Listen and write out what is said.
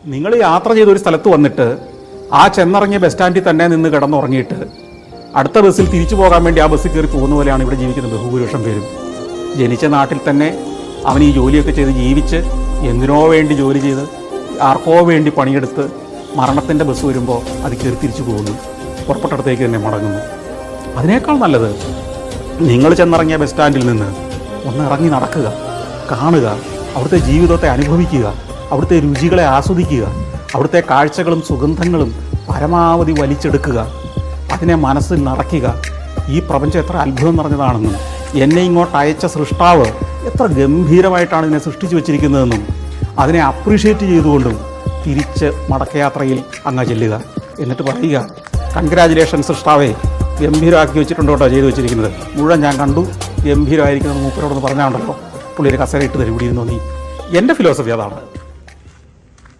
നിങ്ങൾ യാത്ര ചെയ്തൊരു സ്ഥലത്ത് വന്നിട്ട് ആ ചെന്നിറങ്ങിയ ബസ് സ്റ്റാൻഡിൽ തന്നെ നിന്ന് കിടന്നുറങ്ങിയിട്ട് അടുത്ത ബസ്സിൽ തിരിച്ചു പോകാൻ വേണ്ടി ആ ബസ്സിൽ കയറി പോകുന്ന പോലെയാണ് ഇവിടെ ജീവിക്കുന്ന ബഹുഭൂരിപക്ഷം പേരും. ജനിച്ച നാട്ടിൽ തന്നെ അവൻ ഈ ജോലിയൊക്കെ ചെയ്ത് ജീവിച്ച് എന്തിനോ വേണ്ടി ജോലി ചെയ്ത് ആർക്കോ വേണ്ടി പണിയെടുത്ത് മരണത്തിൻ്റെ ബസ് വരുമ്പോൾ അത് കയറി തിരിച്ചു പോകുന്നു, പുറപ്പെട്ടടത്തേക്ക് തന്നെ മടങ്ങുന്നു. അതിനേക്കാൾ നല്ലത് നിങ്ങൾ ചെന്നിറങ്ങിയ ബസ് സ്റ്റാൻഡിൽ നിന്ന് ഒന്ന് ഇറങ്ങി നടക്കുക, കാണുക, അവിടുത്തെ ജീവിതത്തെ അനുഭവിക്കുക, അവിടുത്തെ രുചികളെ ആസ്വദിക്കുക, അവിടുത്തെ കാഴ്ചകളും സുഗന്ധങ്ങളും പരമാവധി വലിച്ചെടുക്കുക, അതിനെ മനസ്സിൽ നിറയ്ക്കുക. ഈ പ്രപഞ്ചം എത്ര അത്ഭുതം നിറഞ്ഞതാണെന്നും എന്നെ ഇങ്ങോട്ട് അയച്ച സൃഷ്ടാവ് എത്ര ഗംഭീരമായിട്ടാണ് ഇതിനെ സൃഷ്ടിച്ചു വച്ചിരിക്കുന്നതെന്നും അതിനെ അപ്രീഷിയേറ്റ് ചെയ്തുകൊണ്ടും തിരിച്ച് മടക്കയാത്രയിൽ അങ്ങ് ചെല്ലുക. എന്നിട്ട് പറയുക, കൺഗ്രാജുലേഷൻ സൃഷ്ടാവേ, ഗംഭീരമാക്കി വെച്ചിട്ടുണ്ടോ കേട്ടോ ചെയ്തു വെച്ചിരിക്കുന്നത്, മുഴുവൻ ഞാൻ കണ്ടു, ഗംഭീരമായിരിക്കുന്നത് മൂപ്പരോടൊന്ന് പറഞ്ഞാണ്ടല്ലോ, പുള്ളിയൊരു കസേര ഇട്ട് തരും ഇവിടെ ഇരുന്നോ നീ. എൻ്റെ ഫിലോസഫി അതാണ്.